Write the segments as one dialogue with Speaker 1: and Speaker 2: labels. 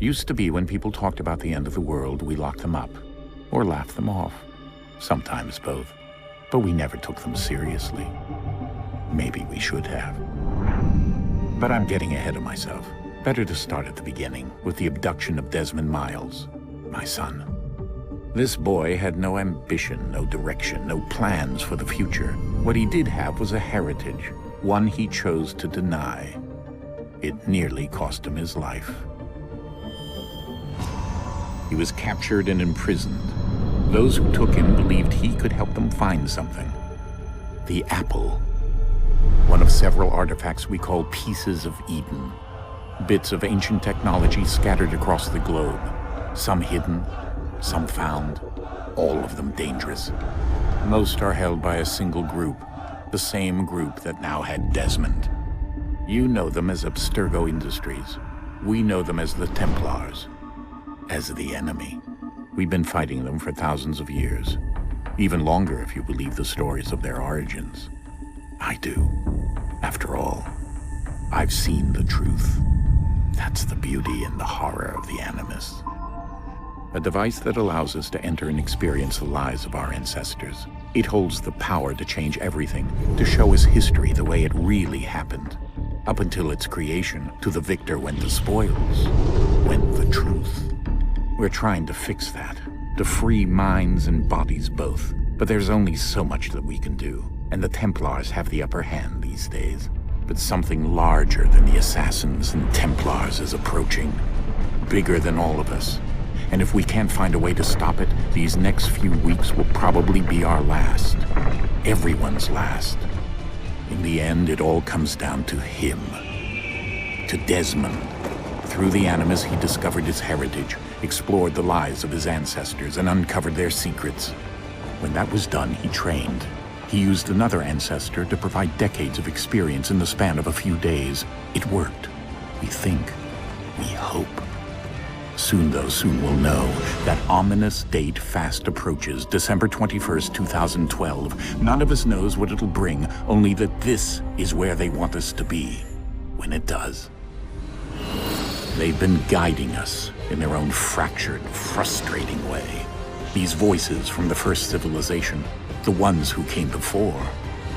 Speaker 1: Used to be when people talked about the end of the world, we locked them up. Or laughed them off. Sometimes both. But we never took them seriously. Maybe we should have. But I'm getting ahead of myself. Better to start at the beginning, with the abduction of Desmond Miles, my son. This boy had no ambition, no direction, no plans for the future. What he did have was a heritage, one he chose to deny. It nearly cost him his life. He was captured and imprisoned. Those who took him believed he could help them find something. The apple. One of several artifacts we call pieces of Eden. Bits of ancient technology scattered across the globe. Some hidden, some found, all of them dangerous. Most are held by a single group, the same group that now had Desmond. You know them as Abstergo Industries. We know them as the Templars, as the enemy. We've been fighting them for thousands of years, even longer if you believe the stories of their origins. I do. After all, I've seen the truth. That's the beauty and the horror of the Animus. A device that allows us to enter and experience the lives of our ancestors. It holds the power to change everything, to show us history the way it really happened. Up until its creation, to the victor went the spoils, went the truth. We're trying to fix that, to free minds and bodies both. But there's only so much that we can do, and the Templars have the upper hand these days. But something larger than the Assassins and Templars is approaching, bigger than all of us. And if we can't find a way to stop it, these next few weeks will probably be our last. Everyone's last. In the end, it all comes down to him. To Desmond. Through the Animus, he discovered his heritage, explored the lives of his ancestors, and uncovered their secrets. When that was done, he trained. He used another ancestor to provide decades of experience in the span of a few days. It worked. We think. We hope. Soon we'll know. That ominous date fast approaches, December 21st, 2012. None of us knows what it'll bring, only that this is where they want us to be, when it does. They've been guiding us in their own fractured, frustrating way. These voices from the first civilization, the ones who came before,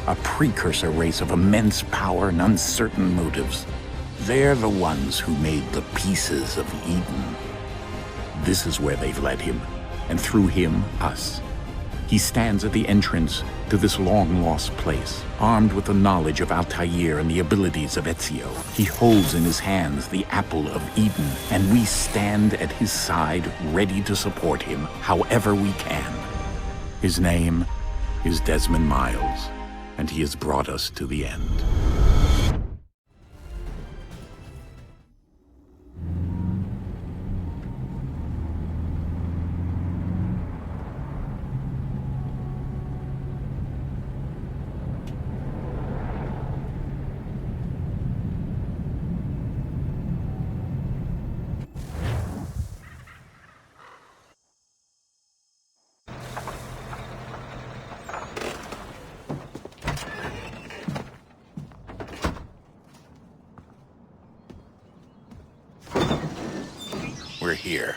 Speaker 1: a precursor race of immense power and uncertain motives. They're the ones who made the pieces of Eden. This is where they've led him, and through him, us. He stands at the entrance to this long-lost place, armed with the knowledge of Altair and the abilities of Ezio. He holds in his hands the apple of Eden, and we stand at his side, ready to support him however we can. His name is Desmond Miles, and he has brought us to the end. We're here.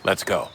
Speaker 1: Let's go.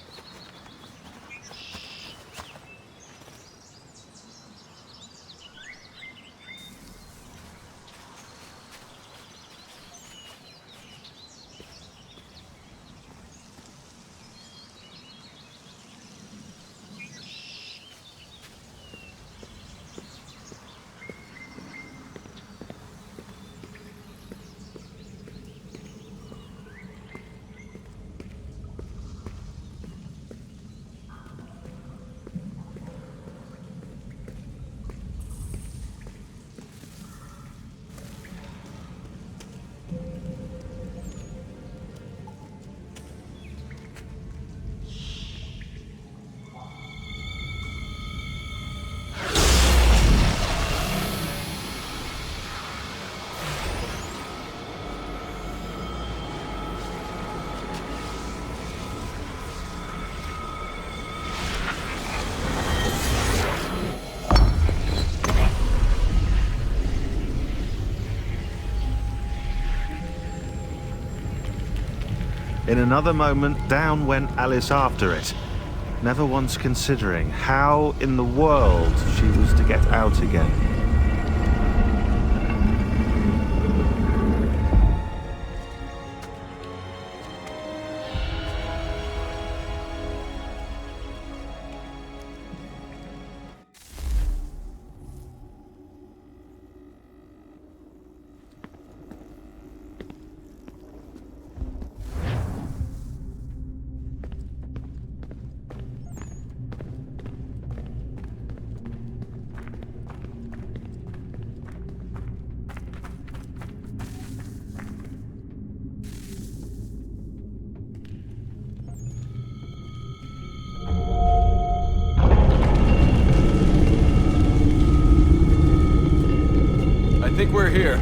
Speaker 2: In another moment, down went Alice after it, never once considering how in the world she was to get out again.
Speaker 3: I think we're here.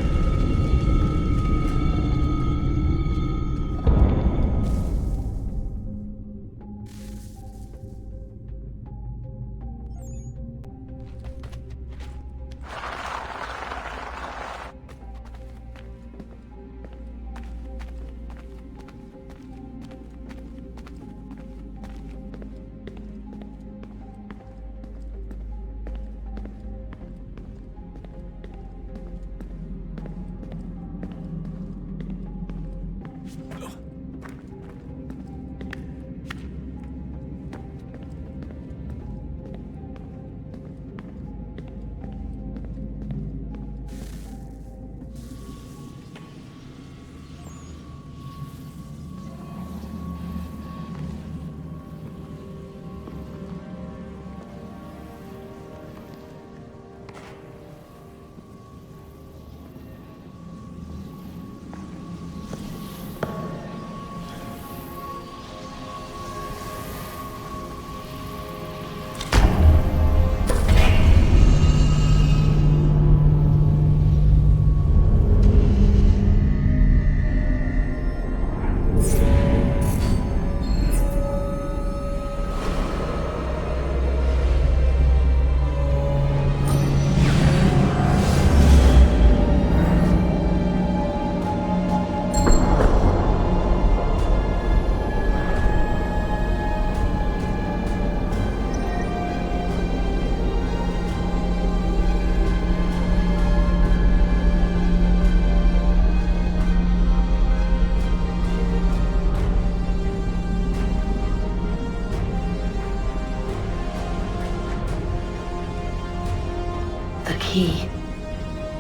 Speaker 4: The key.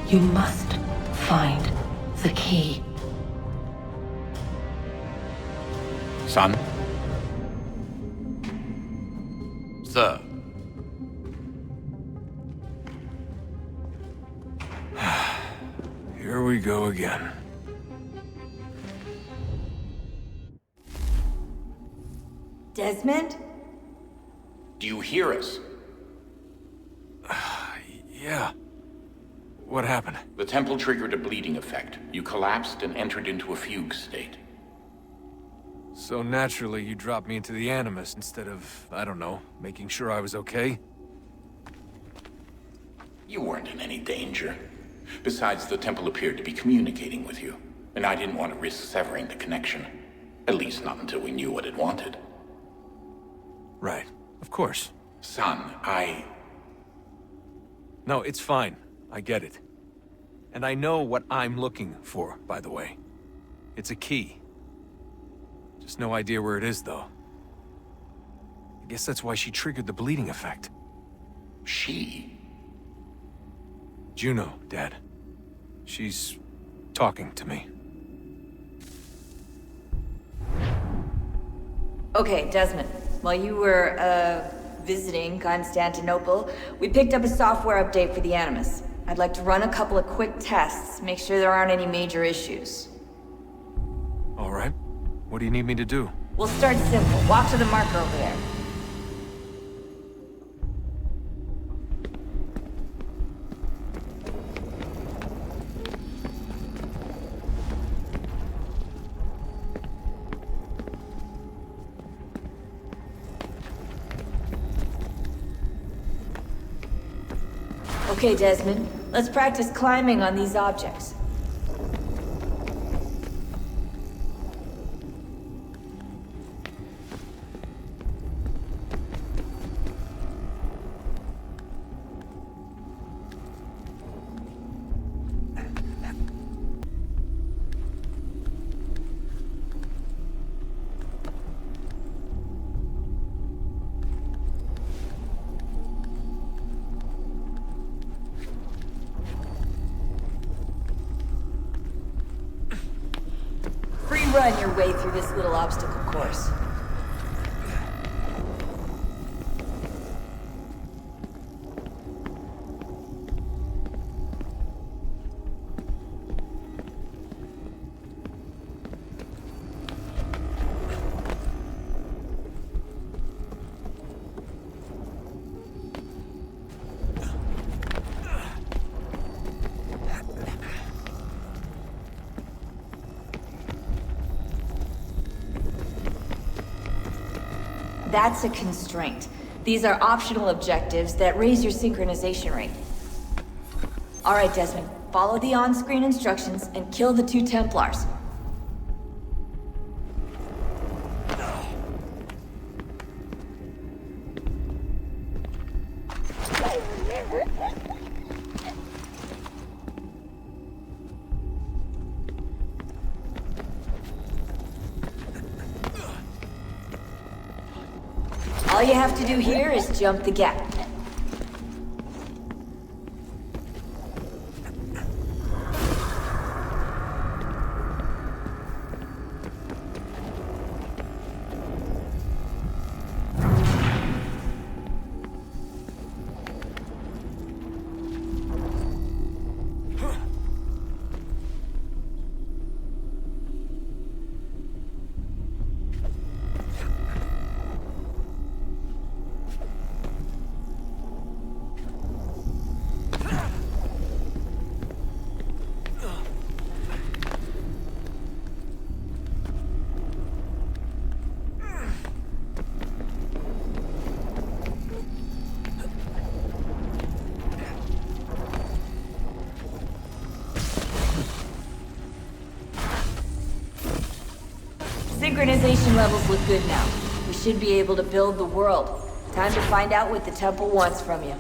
Speaker 4: You must find the key.
Speaker 1: Son?
Speaker 3: Sir. Here we go again.
Speaker 5: Desmond?
Speaker 1: Do you hear us?
Speaker 3: Yeah. What happened?
Speaker 1: The temple triggered a bleeding effect. You collapsed and entered into a fugue state.
Speaker 3: So naturally, you dropped me into the Animus instead of, I don't know, making sure I was okay?
Speaker 1: You weren't in any danger. Besides, the temple appeared to be communicating with you, and I didn't want to risk severing the connection. At least not until we knew what it wanted.
Speaker 3: Right. Of course.
Speaker 1: Son,
Speaker 3: No, it's fine. I get it. And I know what I'm looking for, by the way. It's a key. Just no idea where it is, though. I guess that's why she triggered the bleeding effect.
Speaker 1: She?
Speaker 3: Juno, Dad. She's talking to me.
Speaker 5: Okay, Desmond. While you were, visiting Constantinople, we picked up a software update for the Animus. I'd like to run a couple of quick tests, make sure there aren't any major issues.
Speaker 3: All right. What do you need me to do?
Speaker 5: We'll start simple. Walk to the marker over there. Okay, Desmond. Let's practice climbing on these objects. run your way through this little obstacle course. That's a constraint. These are optional objectives that raise your synchronization rate. Alright, Desmond. Follow the on-screen instructions and kill the 2 Templars. All you have to do here is jump the gap. Synchronization levels look good now. We should be able to build the world. Time to find out what the temple wants from you.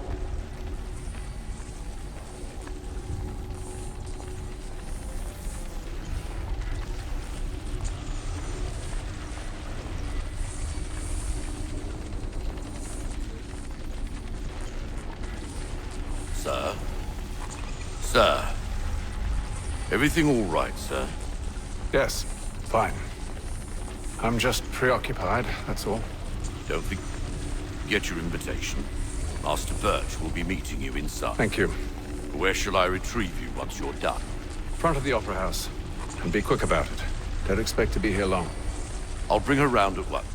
Speaker 6: Sir? Sir? Everything all right, sir?
Speaker 7: Yes, fine. I'm just preoccupied, that's all.
Speaker 6: Don't forget your invitation. Master Birch will be meeting you inside.
Speaker 7: Thank you.
Speaker 6: Where shall I retrieve you once you're done?
Speaker 7: Front of the Opera House. And be quick about it. Don't expect to be here long.
Speaker 6: I'll bring her round at once.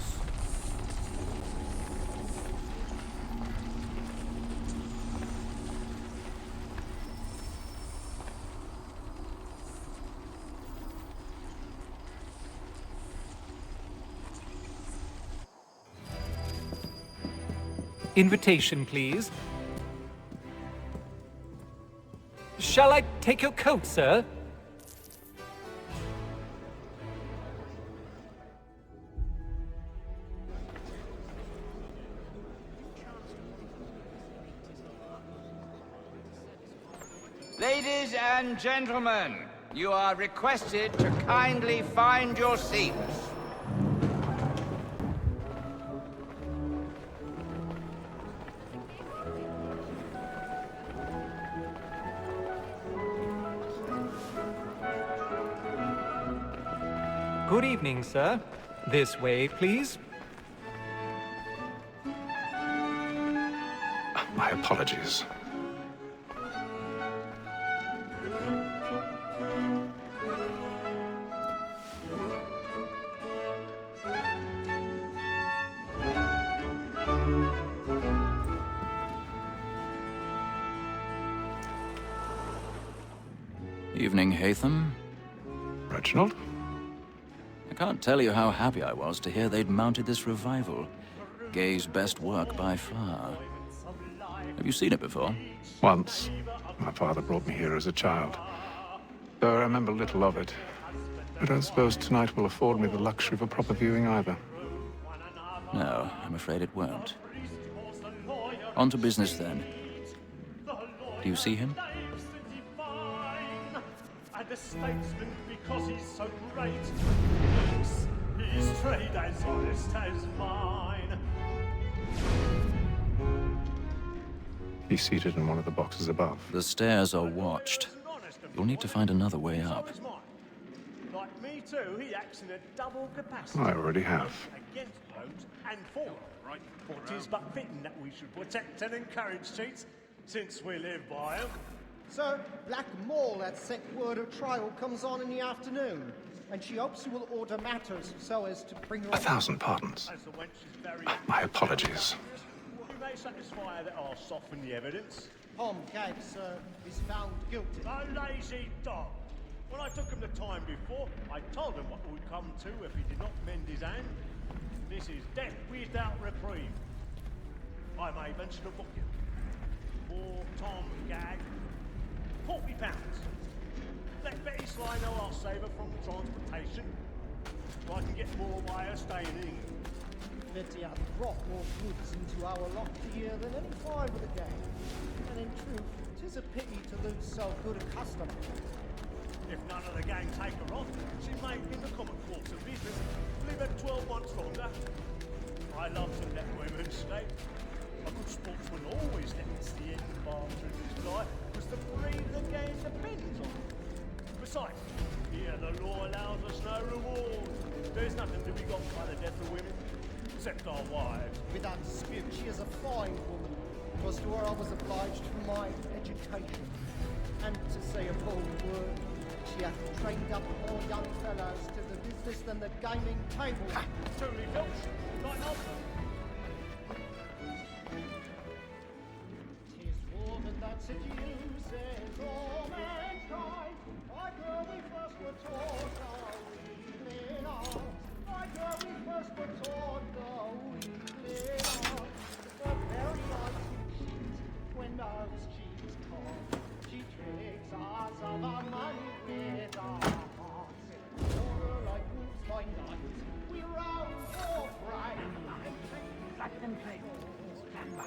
Speaker 8: Invitation, please. Shall I take your coat, sir?
Speaker 9: Ladies and gentlemen, you are requested to kindly find your seats.
Speaker 8: Good evening, sir. This way, please.
Speaker 7: My apologies.
Speaker 10: Evening, Hatham.
Speaker 7: Reginald?
Speaker 10: I can't tell you how happy I was to hear they'd mounted this revival. Gay's best work by far. Have you seen it before?
Speaker 7: Once. My father brought me here as a child. Though I remember little of it. I don't suppose tonight will afford me the luxury of a proper viewing either.
Speaker 10: No, I'm afraid it won't. On to business then. Do you see him?
Speaker 11: The statesman, because he's so great, his trade as honest as mine.
Speaker 7: He's seated in one of the boxes above.
Speaker 10: The stairs are watched. You'll need to find another way up.
Speaker 11: Like me too, he acts in a double capacity.
Speaker 7: I already have.
Speaker 11: Against roads and for them. Right. What is but fitting that we should protect and encourage cheats, since we live by them.
Speaker 12: So, Black Mall had set word of trial comes on in the afternoon, and she hopes you will order matters so as to bring her...
Speaker 7: 1,000 pardons.
Speaker 11: As the wench is very...
Speaker 7: My apologies.
Speaker 11: You may satisfy her that I'll soften the evidence.
Speaker 12: Tom Gags is found guilty.
Speaker 11: A lazy dog. When I took him the time before, I told him what would come to if he did not mend his hand. This is death without reprieve. I may venture to book him. For Tom Gag, £40. Let Betty Sly know I'll save her from transportation, so I can get more by her staying in England.
Speaker 12: Betty had brought more goods into our lofty year than any five of the gang. And in truth, 'tis a pity to lose so good a customer.
Speaker 11: If none of the gang take her on, she may, in the common course of business, live her 12 months longer. I love to let women stay. A good sportsman always lets the end bar through his life, because the breed of the game depends on it. Besides, here the law allows us no reward. There's nothing to be got by the death of women, except our wives.
Speaker 12: Without dispute, she is a fine woman. 'Twas to her I was obliged for my education. And to say a bold word, she hath trained up more young fellows to the business than the gaming table.
Speaker 11: Truly filch, like Nelson.
Speaker 12: 'Tis woman that seduces all mankind. Like her we first were taught the weakling arms. Like her we first were taught the weakling arms. The very eyes who cheat when those cheats come. She tricks us of our money with our hearts. Order like wolves by night, we roam for prey. And take black and play. Stand by.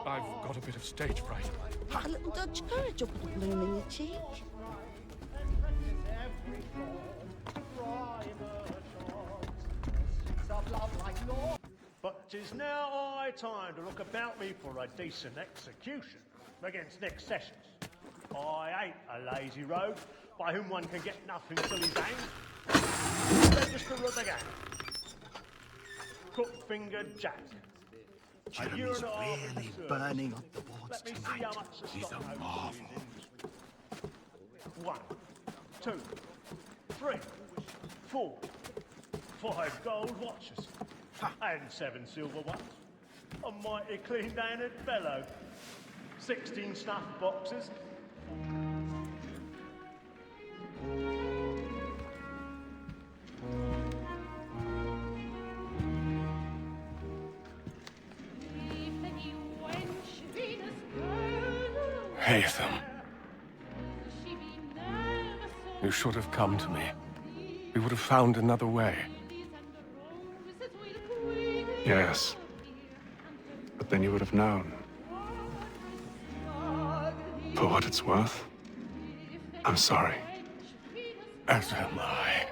Speaker 13: I've got a bit of stage fright.
Speaker 14: A little Dutch courage will put a bloom in your cheek.
Speaker 11: But 'tis now high time to look about me for a decent execution against next sessions. I ain't a lazy rogue by whom one can get nothing till he's hanged. Register of the gang. Crook-fingered Jack.
Speaker 15: Jeremy's really burning up the boards
Speaker 11: Let me see
Speaker 15: tonight.
Speaker 11: how much the
Speaker 15: He's
Speaker 11: stock
Speaker 15: a
Speaker 11: owes
Speaker 15: marvel.
Speaker 11: to his industry. 1, 2, 3, 4, 5 gold watches, and 7 silver ones. A mighty clean-handed fellow. 16 snuff boxes.
Speaker 13: Haytham. You should have come to me. We would have found another way.
Speaker 7: Yes. But then you would have known. For what it's worth, I'm sorry.
Speaker 13: As am I.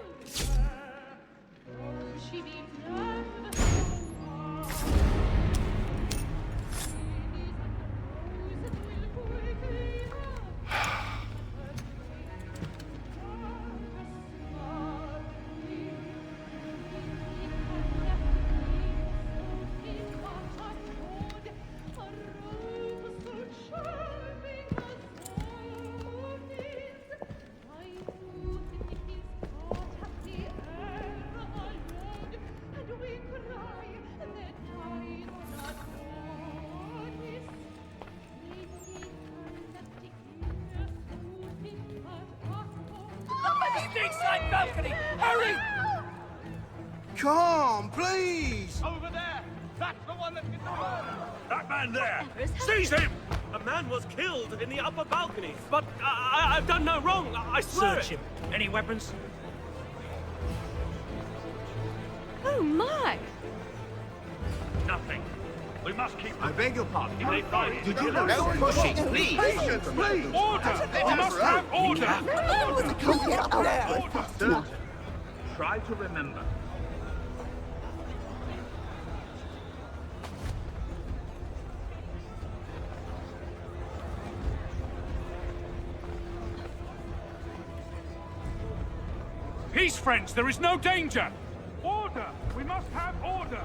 Speaker 9: Stateside balcony! Hurry!
Speaker 15: Come, please!
Speaker 9: Over there! That's the one that hit the road!
Speaker 16: That man there! Seize him! A man was killed in the upper balcony, but I've done no wrong, I swear
Speaker 17: Search him. Any weapons?
Speaker 18: Oh my!
Speaker 16: Nothing. We must keep...
Speaker 15: I beg your pardon.
Speaker 16: If they find it,
Speaker 15: Did you know? Don't push it, please! Patience, please!
Speaker 16: Order! We must have order!
Speaker 15: Order!
Speaker 9: Try to remember.
Speaker 17: Peace, friends, there is no danger! Order! We must have order!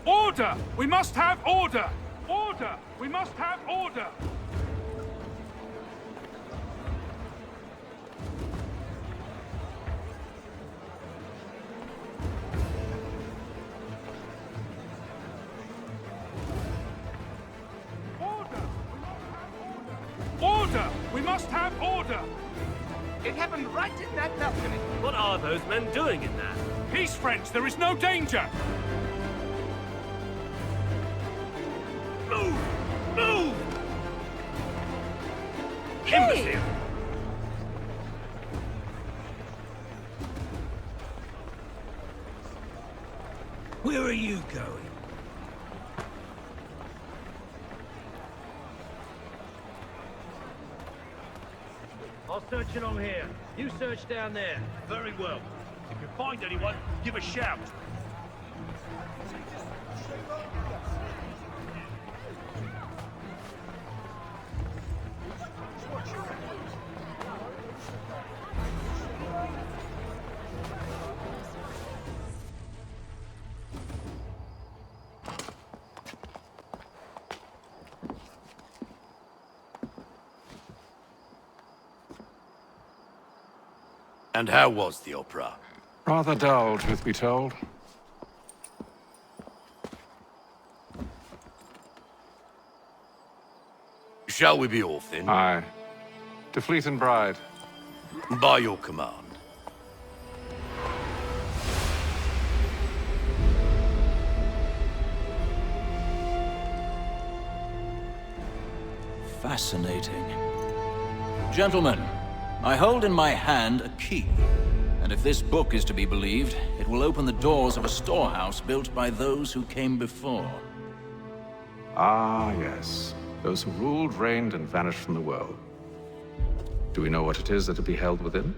Speaker 17: Order! We must have order! Order! We must have order! Order! We must have order!
Speaker 16: It happened right in that balcony. What are those men doing in there?
Speaker 17: Peace, friends, there is no danger!
Speaker 16: Move! Move!
Speaker 18: Hey!
Speaker 16: Imbecile!
Speaker 15: Where are you going?
Speaker 16: I'll search along here. You search down there.
Speaker 11: Very well. If you find anyone, give a shout.
Speaker 6: And how was the opera?
Speaker 7: Rather dull, truth be told.
Speaker 6: Shall we be off then?
Speaker 7: Aye. To Fleet and Bride.
Speaker 6: By your command.
Speaker 10: Fascinating. Gentlemen, I hold in my hand a key. And if this book is to be believed, it will open the doors of a storehouse built by those who came before.
Speaker 7: Ah, yes. Those who ruled, reigned, and vanished from the world. Do we know what it is that will be held within?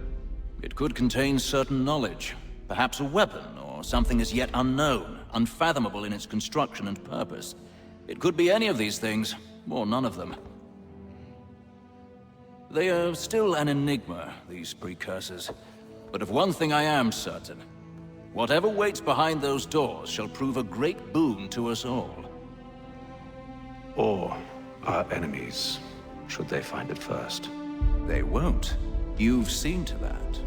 Speaker 10: It could contain certain knowledge. Perhaps a weapon, or something as yet unknown, unfathomable in its construction and purpose. It could be any of these things, or none of them. They are still an enigma, these precursors. But of one thing I am certain. Whatever waits behind those doors shall prove a great boon to us all.
Speaker 7: Or our enemies, should they find it first.
Speaker 10: They won't. You've seen to that.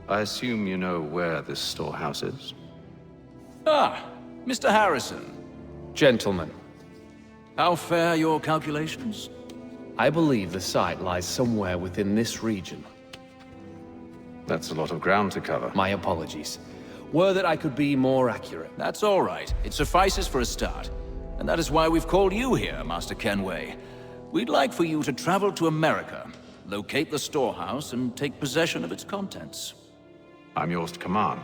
Speaker 7: I assume you know where this storehouse is?
Speaker 10: Ah, Mr. Harrison.
Speaker 19: Gentlemen,
Speaker 10: How fare your calculations?
Speaker 19: I believe the site lies somewhere within this region.
Speaker 7: That's a lot of ground to cover.
Speaker 19: My apologies. Were that I could be more accurate.
Speaker 10: That's all right. It suffices for a start. And that is why we've called you here, Master Kenway. We'd like for you to travel to America, locate the storehouse, and take possession of its contents.
Speaker 7: I'm yours to command,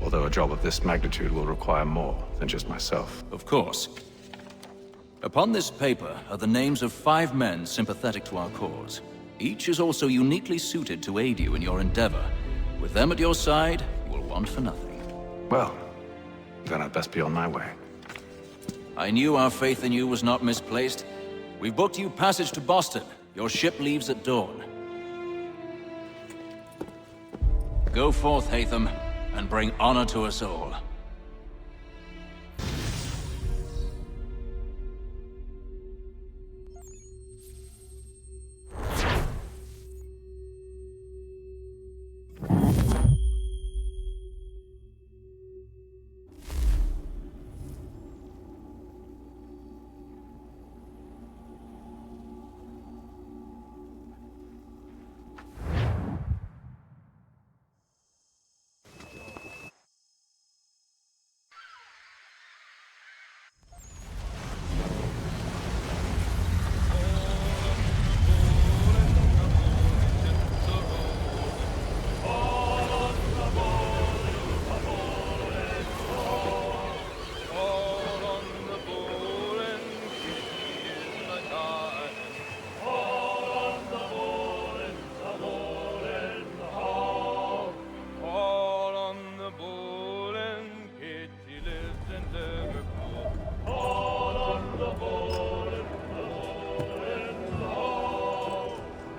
Speaker 7: although a job of this magnitude will require more than just myself.
Speaker 10: Of course. Upon this paper are the names of 5 men sympathetic to our cause. Each is also uniquely suited to aid you in your endeavor. With them at your side, you will want for nothing.
Speaker 7: Well, then I'd best be on my way.
Speaker 10: I knew our faith in you was not misplaced. We've booked you passage to Boston. Your ship leaves at dawn. Go forth, Hatham, and bring honor to us all.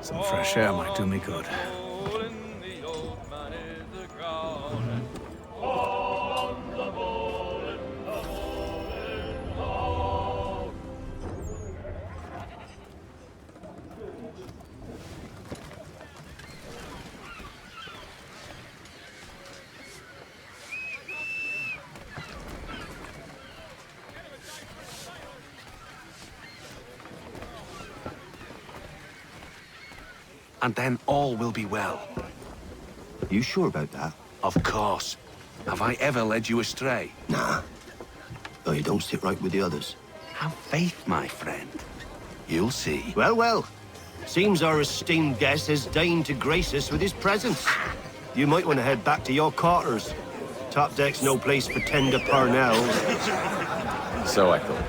Speaker 7: Some fresh air might do me good.
Speaker 6: And then all will be well.
Speaker 15: You sure about that?
Speaker 6: Of course. Have I ever led you astray?
Speaker 15: Nah. Though you don't sit right with the others.
Speaker 6: Have faith, my friend. You'll see.
Speaker 15: Well, well. Seems our esteemed guest has deigned to grace us with his presence. You might want to head back to your quarters. Top deck's no place for tender parnells.
Speaker 1: So I thought.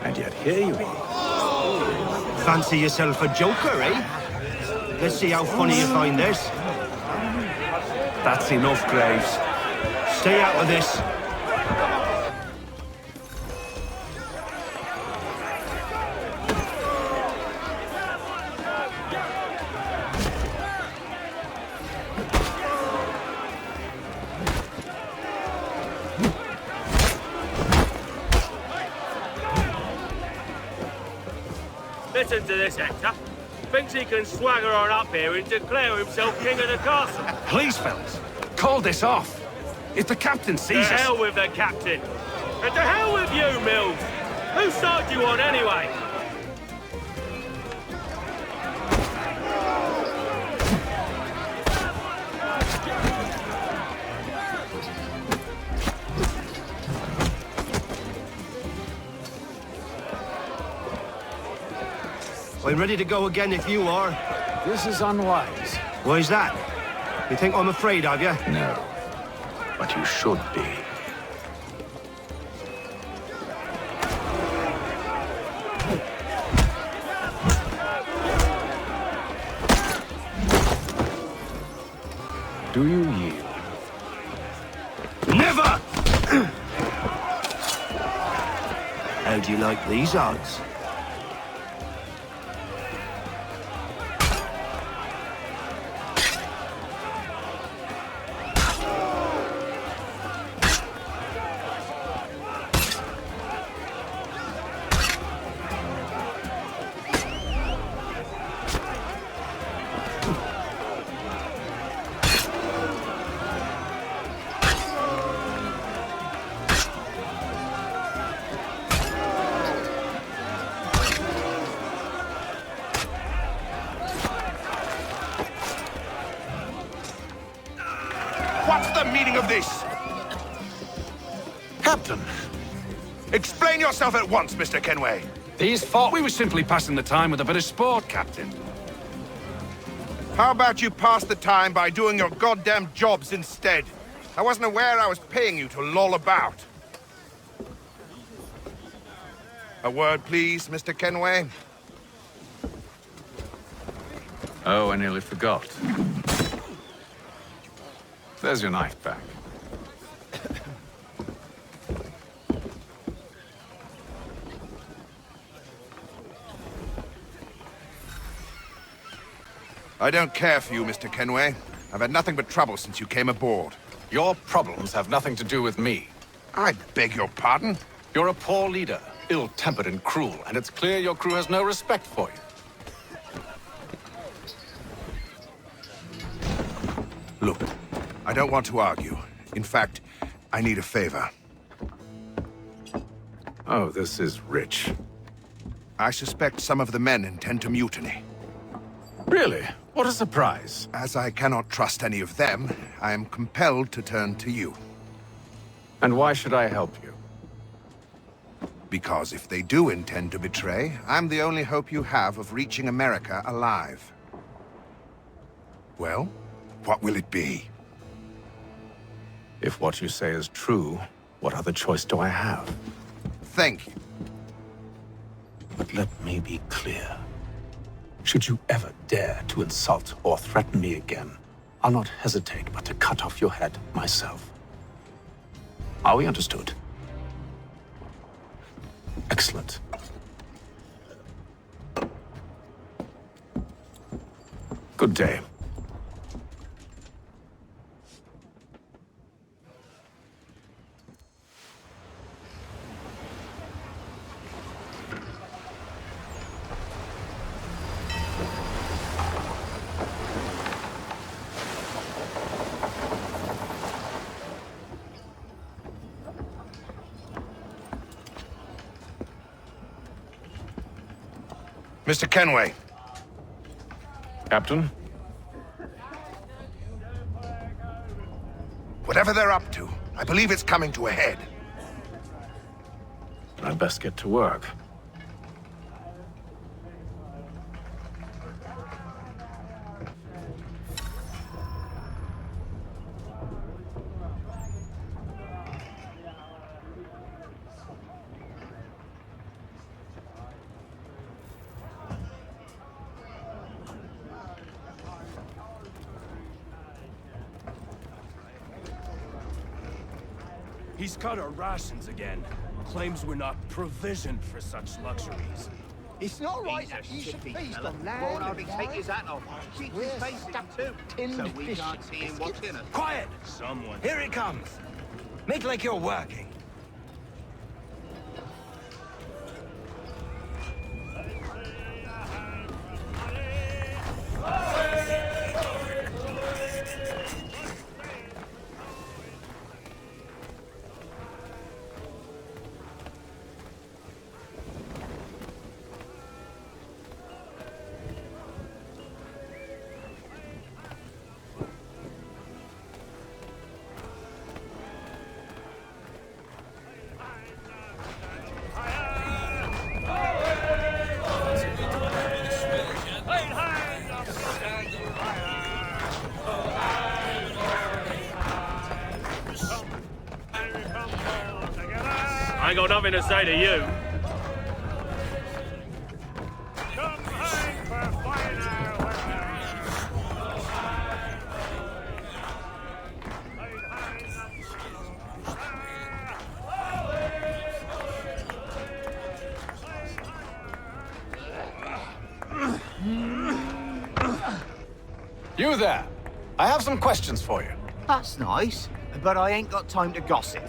Speaker 1: And yet here you are.
Speaker 15: Fancy yourself a joker, eh? Let's see how funny you find this.
Speaker 6: That's enough, Graves.
Speaker 15: Stay out of this.
Speaker 16: Listen to this, Hector. Thinks he can swagger on up here and declare himself king of the castle.
Speaker 6: Please, fellas, call this off. If the captain sees
Speaker 16: To
Speaker 6: us...
Speaker 16: hell with the captain. And to hell with you, Mills. Whose side do you on, anyway?
Speaker 15: I'm ready to go again if you are.
Speaker 1: This is unwise.
Speaker 15: Why's that? You think I'm afraid of you?
Speaker 1: No. But you should be. Do you yield?
Speaker 15: Never! How do you like these odds?
Speaker 6: What's the meaning of this? Captain, explain yourself at once, Mr. Kenway.
Speaker 13: These thought we were simply passing the time with a bit of sport, Captain.
Speaker 20: How about you pass the time by doing your goddamn jobs instead? I wasn't aware I was paying you to loll about. A word, please, Mr. Kenway.
Speaker 7: Oh, I nearly forgot. There's your knife back.
Speaker 20: I don't care for you, Mr. Kenway. I've had nothing but trouble since you came aboard.
Speaker 13: Your problems have nothing to do with me.
Speaker 20: I beg your pardon?
Speaker 13: You're a poor leader, ill-tempered and cruel, and it's clear your crew has no respect for you.
Speaker 20: Look, I don't want to argue. In fact, I need a favor.
Speaker 7: Oh, this is rich.
Speaker 20: I suspect some of the men intend to mutiny.
Speaker 7: Really? What a surprise.
Speaker 20: As I cannot trust any of them, I am compelled to turn to you.
Speaker 7: And why should I help you?
Speaker 20: Because if they do intend to betray, I'm the only hope you have of reaching America alive. Well, what will it be?
Speaker 7: If what you say is true, what other choice do I have?
Speaker 20: Thank you.
Speaker 7: But let me be clear. Should you ever dare to insult or threaten me again, I'll not hesitate but to cut off your head myself. Are we understood? Excellent.
Speaker 13: Good day.
Speaker 20: Mr. Kenway.
Speaker 13: Captain?
Speaker 20: Whatever they're up to, I believe it's coming to a head.
Speaker 13: I'd best get to work.
Speaker 16: He's cut our rations again. Claims we're not provisioned for such luxuries.
Speaker 9: It's not right that you should feast on land. Won't hardly take his hat off. Keep his face up too, so we can't see him watching us.
Speaker 21: Quiet!
Speaker 16: Someone.
Speaker 21: Here it comes. Make like you're working.
Speaker 16: I ain't got nothing to say to you.
Speaker 13: You there! I have some questions for you.
Speaker 9: That's nice, but I ain't got time to gossip.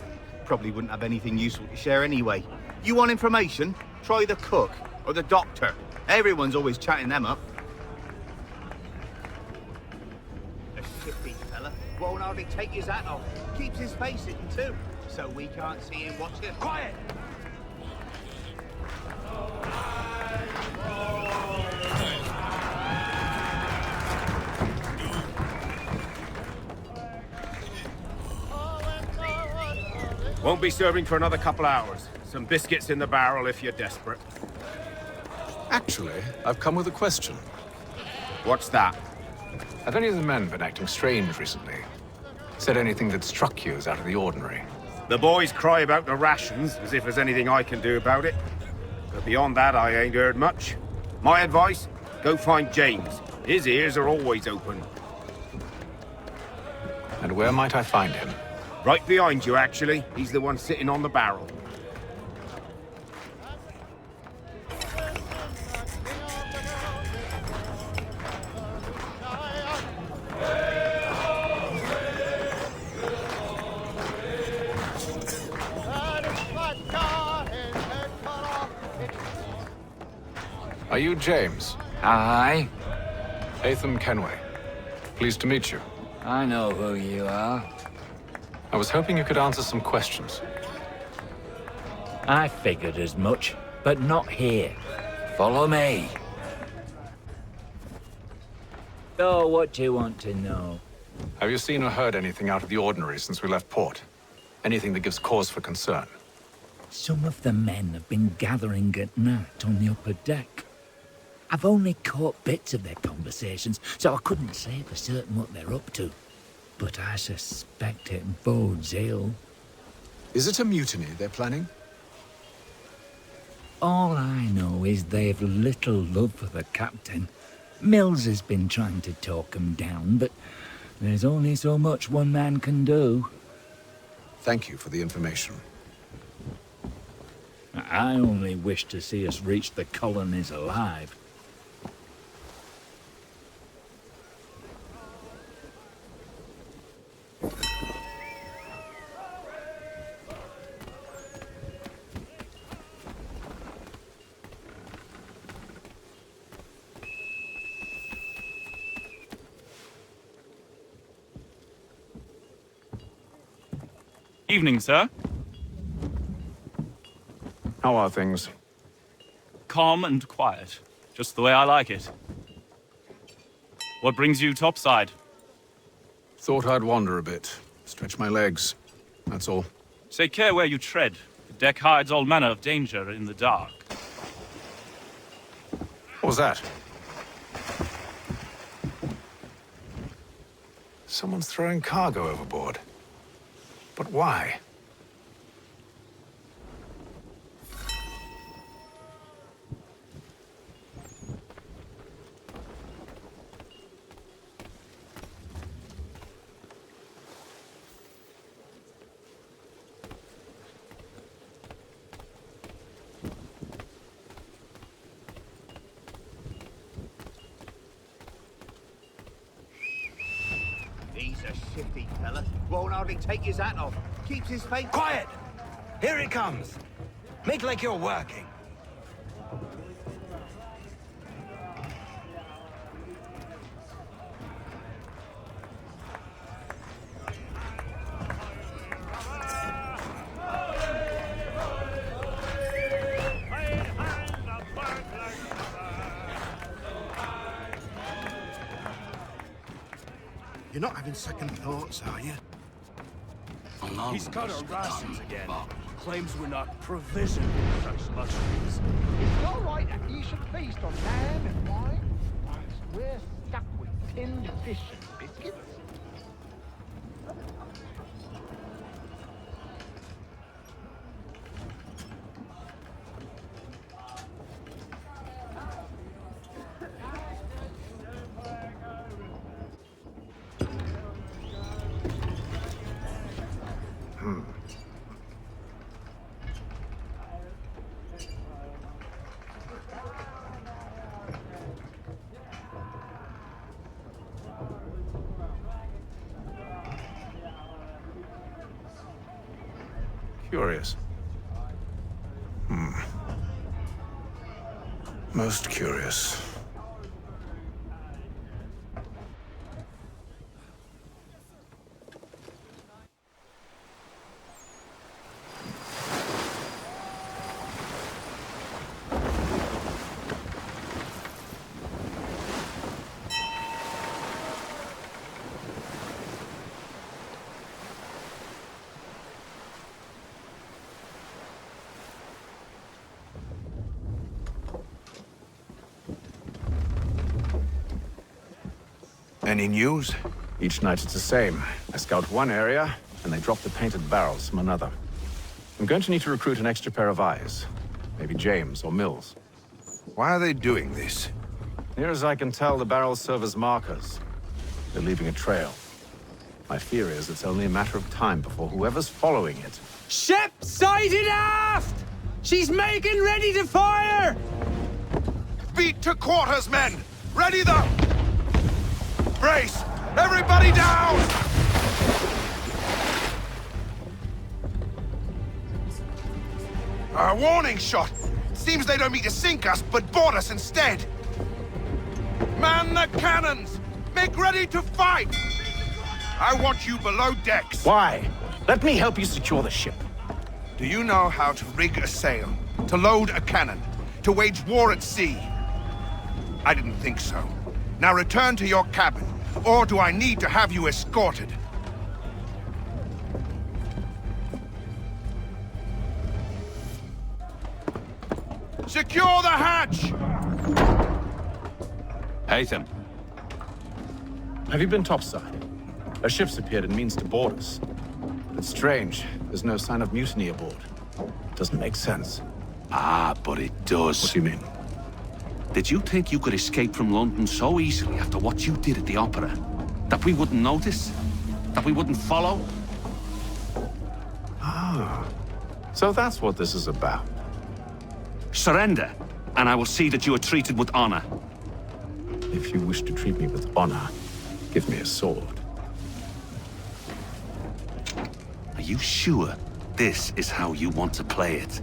Speaker 9: Probably wouldn't have anything useful to share anyway. You want information? Try the cook or the doctor. Everyone's always chatting them up. A shifty fella won't hardly take his hat off. Keeps his face hidden too, so we can't see him watching.
Speaker 21: Quiet!
Speaker 22: Won't be serving for another couple hours. Some biscuits in the barrel if you're desperate.
Speaker 13: Actually, I've come with a question.
Speaker 22: What's that?
Speaker 13: Have any of the men been acting strange recently? Said anything that struck you as out of the ordinary?
Speaker 22: The boys cry about the rations, as if there's anything I can do about it. But beyond that, I ain't heard much. My advice? Go find James. His ears are always open.
Speaker 13: And where might I find him?
Speaker 22: Right behind you, actually. He's the one sitting on the barrel.
Speaker 13: Are you James?
Speaker 23: Aye.
Speaker 13: Atham Kenway. Pleased to meet you.
Speaker 23: I know who you are.
Speaker 13: I was hoping you could answer some questions.
Speaker 23: I figured as much, but not here. Follow me. So, what do you want to know?
Speaker 13: Have you seen or heard anything out of the ordinary since we left port? Anything that gives cause for concern?
Speaker 23: Some of the men have been gathering at night on the upper deck. I've only caught bits of their conversations, so I couldn't say for certain what they're up to. But I suspect it bodes ill.
Speaker 13: Is it a mutiny they're planning?
Speaker 23: All I know is they've little love for the captain. Mills has been trying to talk 'em down, but there's only so much one man can do.
Speaker 13: Thank you for the information.
Speaker 23: I only wish to see us reach the colonies alive.
Speaker 17: Evening, sir.
Speaker 13: How are things?
Speaker 17: Calm and quiet. Just the way I like it. What brings you topside?
Speaker 13: Thought I'd wander a bit. Stretch my legs. That's all.
Speaker 17: Take care where you tread. The deck hides all manner of danger in the dark.
Speaker 13: What was that? Someone's throwing cargo overboard. But why?
Speaker 9: He's a shifty fella. Won't hardly take his hat off. Keeps his face...
Speaker 21: Quiet! Here it comes. Make like you're working.
Speaker 2: You're not having second thoughts, are you?
Speaker 11: He's cut our rations again. Claims we're not provisioned with such luxuries.
Speaker 12: It's all right that you should feast on lamb and wine, whilst we're stuck with tinned fish and biscuits.
Speaker 13: Curious. Most curious.
Speaker 20: Any news?
Speaker 13: Each night it's the same. I scout one area, and they drop the painted barrels from another. I'm going to need to recruit an extra pair of eyes. Maybe James or Mills.
Speaker 20: Why are they doing this?
Speaker 13: Near as I can tell, the barrels serve as markers. They're leaving a trail. My fear is it's only a matter of time before whoever's following it...
Speaker 3: Ship sighted aft! She's making ready to fire!
Speaker 20: Beat to quarters, men! Ready the... Brace! Everybody down! A warning shot! Seems they don't mean to sink us, but board us instead! Man the cannons! Make ready to fight! I want you below decks.
Speaker 7: Why? Let me help you secure the ship.
Speaker 20: Do you know how to rig a sail? To load a cannon? To wage war at sea? I didn't think so. Now return to your cabin, or do I need to have you escorted? Secure the hatch!
Speaker 10: Haytham.
Speaker 13: Have you been topside? A ship's appeared and means to board us. But it's strange. There's no sign of mutiny aboard. Doesn't make sense.
Speaker 6: Ah, but it does.
Speaker 13: What do you mean?
Speaker 6: Did you think you could escape from London so easily after what you did at the opera? That we wouldn't notice? That we wouldn't follow?
Speaker 13: Ah. So that's what this is about.
Speaker 6: Surrender, and I will see that you are treated with honor.
Speaker 13: If you wish to treat me with honor, give me a sword.
Speaker 6: Are you sure this is how you want to play it?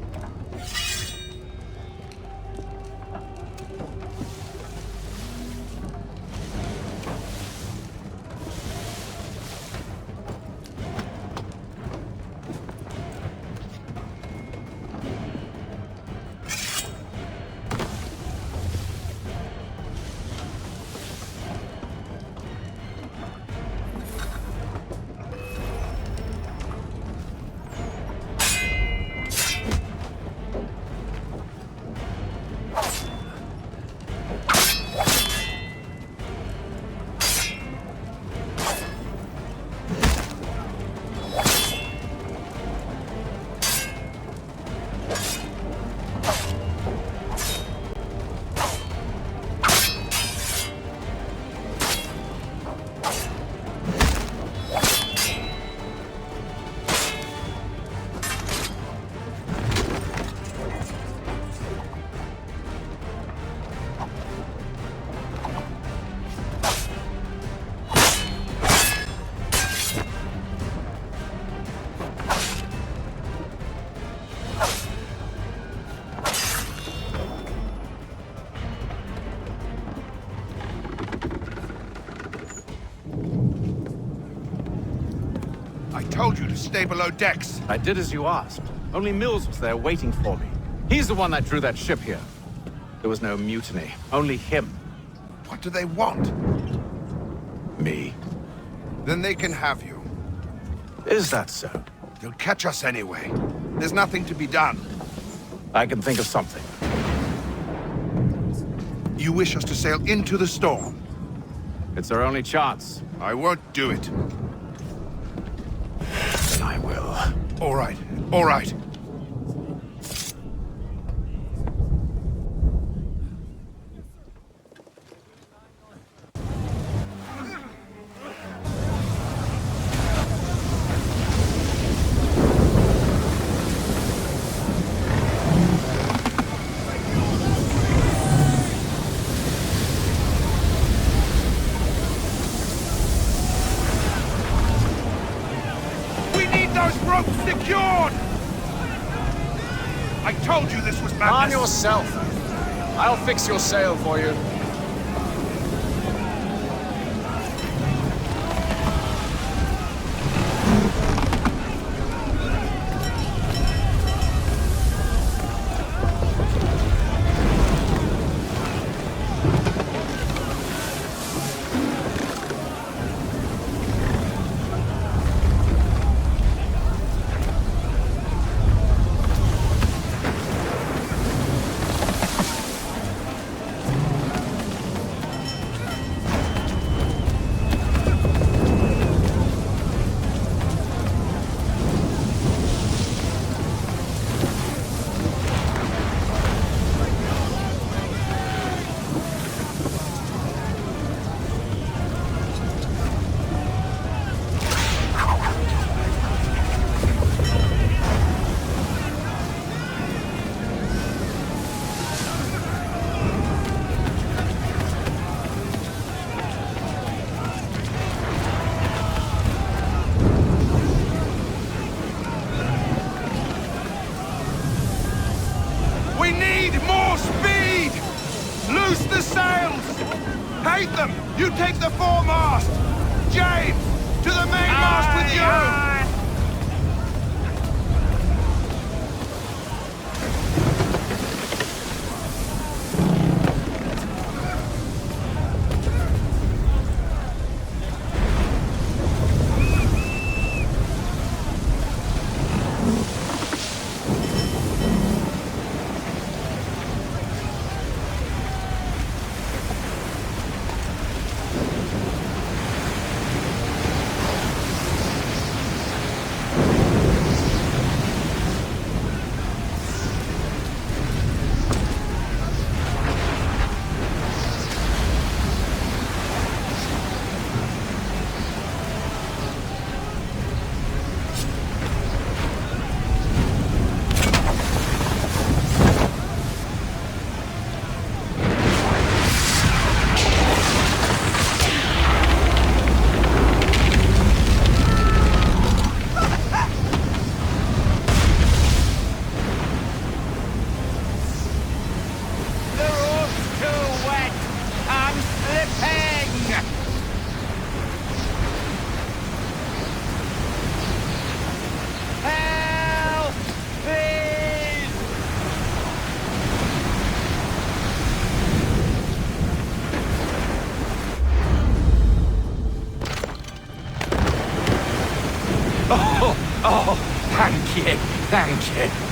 Speaker 20: told you to stay below decks.
Speaker 13: I did as you asked. Only Mills was there waiting for me. He's the one that drew that ship here. There was no mutiny, only him.
Speaker 20: What do they want?
Speaker 13: Me.
Speaker 20: Then they can have you.
Speaker 13: Is that so?
Speaker 20: They'll catch us anyway. There's nothing to be done.
Speaker 13: I can think of something.
Speaker 20: You wish us to sail into the storm?
Speaker 13: It's our only chance.
Speaker 20: I won't do it.
Speaker 13: Then I will.
Speaker 20: All right, all right. Secured! I told you this was madness!
Speaker 19: Calm yourself. I'll fix your sail for you.
Speaker 20: You take the foremast! James! To the mainmast with you!
Speaker 3: Oh, thank you, thank you.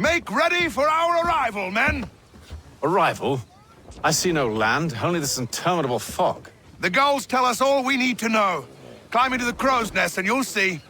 Speaker 20: Make ready for our arrival, men!
Speaker 13: Arrival? I see no land, only this interminable fog.
Speaker 20: The gulls tell us all we need to know. Climb into the crow's nest and you'll see.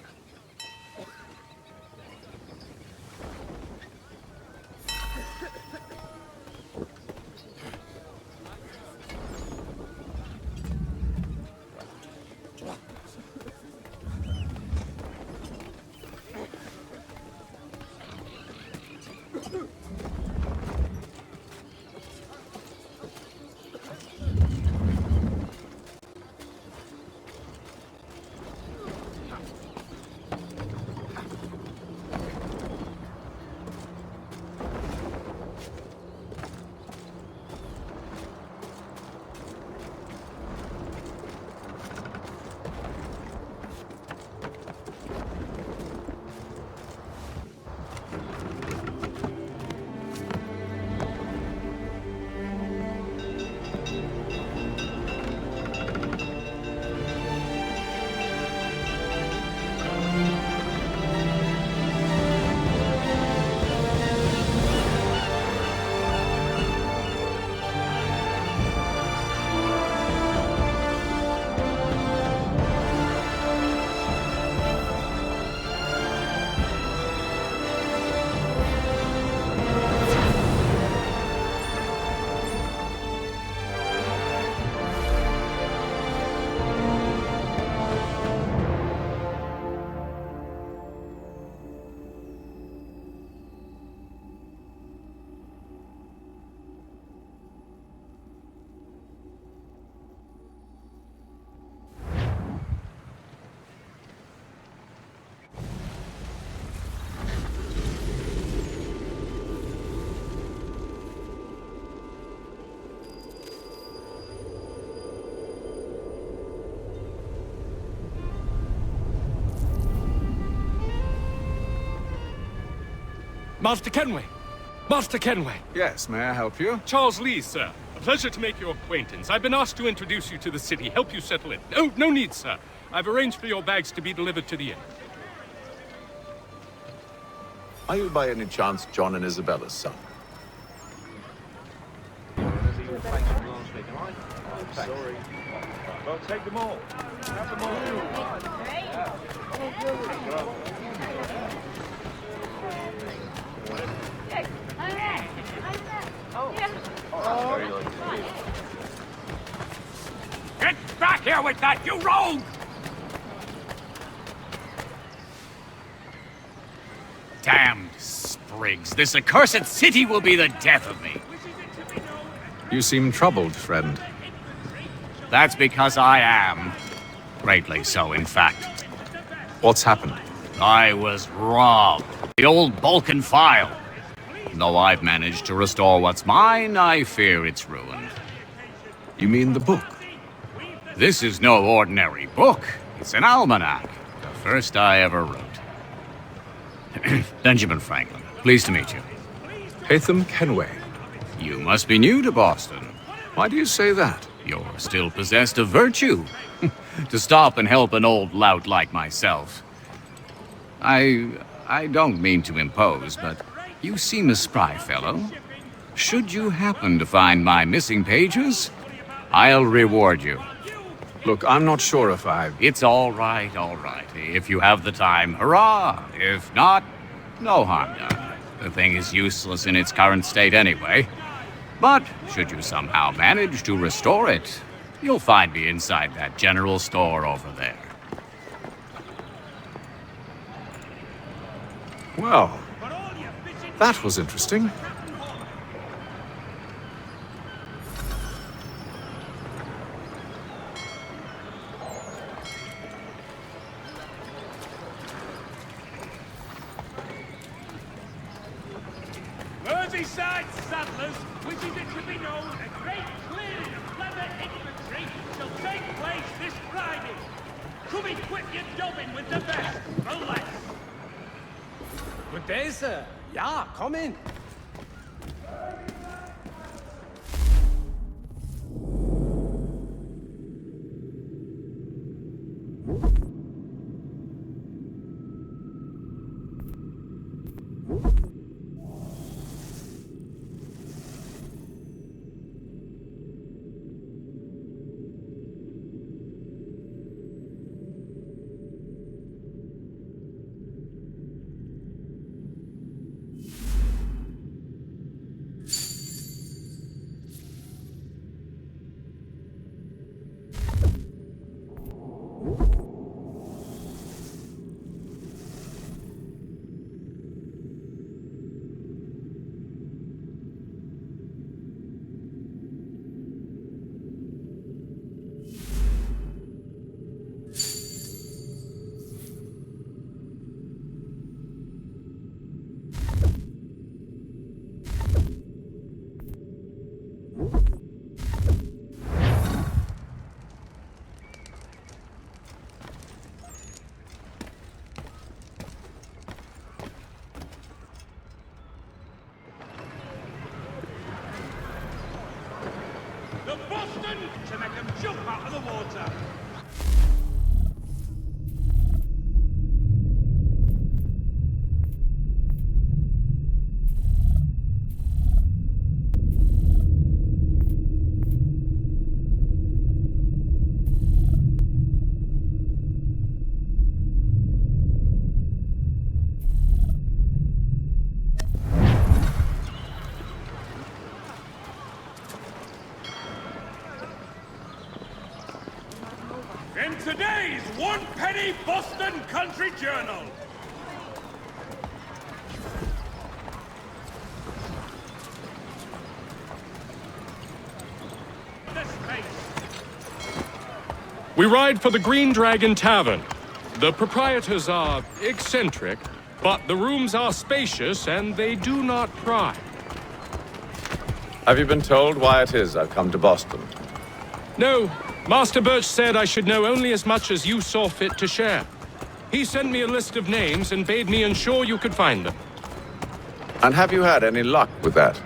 Speaker 4: Master Kenway! Master Kenway!
Speaker 13: Yes, may I help you?
Speaker 4: Charles Lee, sir. A pleasure to make your acquaintance. I've been asked to introduce you to the city, help you settle in. Oh, no need, sir. I've arranged for your bags to be delivered to the inn.
Speaker 13: Are you by any chance John and Isabella's son?
Speaker 5: Sorry. Well, take them all. Have them all.
Speaker 3: Get back here with that, you rogue! Damned sprigs. This accursed city will be the death of me.
Speaker 13: You seem troubled, friend.
Speaker 3: That's because I am. Greatly so, in fact.
Speaker 13: What's happened?
Speaker 3: I was robbed. The old Balkan file. Though I've managed to restore what's mine, I fear it's ruined.
Speaker 13: You mean the book?
Speaker 3: This is no ordinary book. It's an almanac. The first I ever wrote. Benjamin Franklin, pleased to meet you.
Speaker 13: Hatham Kenway.
Speaker 3: You must be new to Boston.
Speaker 13: Why do you say that?
Speaker 3: You're still possessed of virtue. To stop and help an old lout like myself. I don't mean to impose, but you seem a spry fellow. Should you happen to find my missing pages, I'll reward you.
Speaker 13: Look, I'm not sure if I...
Speaker 3: It's all right, all right. If you have the time, hurrah! If not, no harm done. The thing is useless in its current state anyway. But should you somehow manage to restore it, you'll find me inside that general store over there.
Speaker 13: Well, that was interesting.
Speaker 11: Merseyside settlers, wishes it to be known, a great clearing of leather infantry shall take place this Friday. Come equip your jobbing with the best, no less.
Speaker 8: Good day, sir. Yeah, come in.
Speaker 11: Boston to make them jump out of the water. In today's one-penny Boston Country Journal.
Speaker 4: We ride for the Green Dragon Tavern. The proprietors are eccentric, but the rooms are spacious and they do not pry.
Speaker 13: Have you been told why it is I've come to Boston?
Speaker 4: No, Master Birch said I should know only as much as you saw fit to share. He sent me a list of names and bade me ensure you could find them.
Speaker 13: And have you had any luck with that?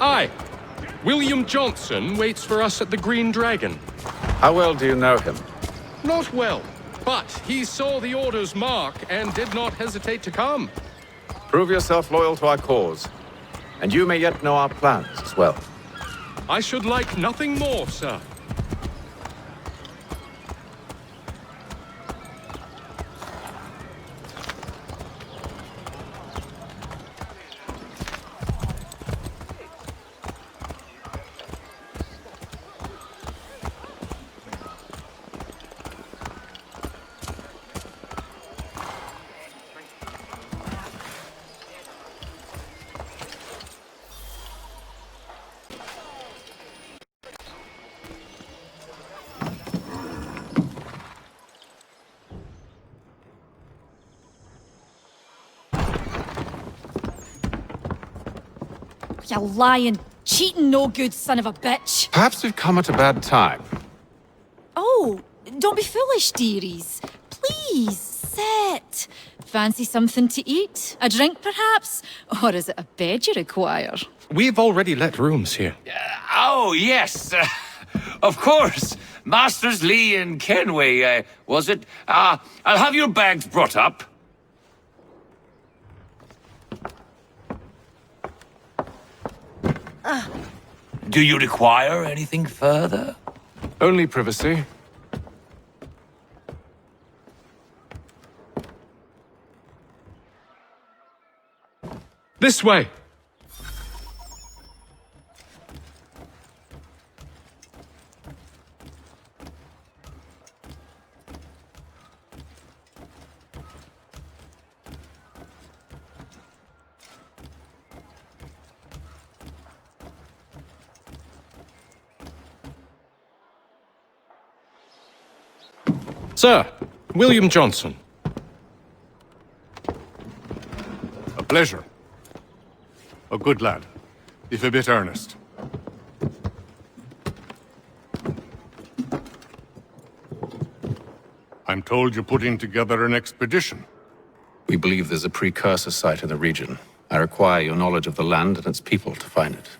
Speaker 4: Aye. William Johnson waits for us at the Green Dragon.
Speaker 13: How well do you know him?
Speaker 4: Not well, but he saw the order's mark and did not hesitate to come.
Speaker 13: Prove yourself loyal to our cause, and you may yet know our plans as well.
Speaker 4: I should like nothing more, sir.
Speaker 1: You lying, cheating, no good son of a bitch.
Speaker 13: Perhaps we've come at a bad time.
Speaker 1: Oh, don't be foolish, dearies. Please, sit. Fancy something to eat? A drink, perhaps? Or is it a bed you require?
Speaker 4: We've already let rooms here.
Speaker 3: Oh, yes. Of course. Masters Lee and Kenway, was it? I'll have your bags brought up. Do you require anything further?
Speaker 13: Only privacy.
Speaker 4: This way. Sir, William Johnson.
Speaker 14: A pleasure. A good lad, if a bit earnest. I'm told you're putting together an expedition.
Speaker 13: We believe there's a precursor site in the region. I require your knowledge of the land and its people to find it.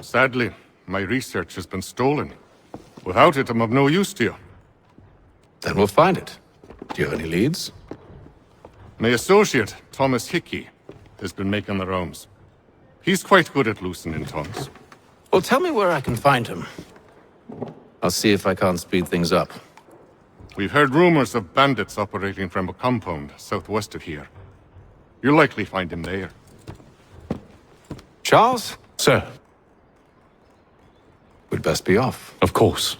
Speaker 14: Sadly, my research has been stolen. Without it, I'm of no use to you.
Speaker 13: Then we'll find it. Do you have any leads?
Speaker 14: My associate, Thomas Hickey, has been making the rounds. He's quite good at loosening tongues.
Speaker 13: Well, tell me where I can find him. I'll see if I can't speed things up.
Speaker 14: We've heard rumors of bandits operating from a compound southwest of here. You'll likely find him there.
Speaker 13: Charles?
Speaker 4: Sir.
Speaker 13: We'd best be off.
Speaker 4: Of course.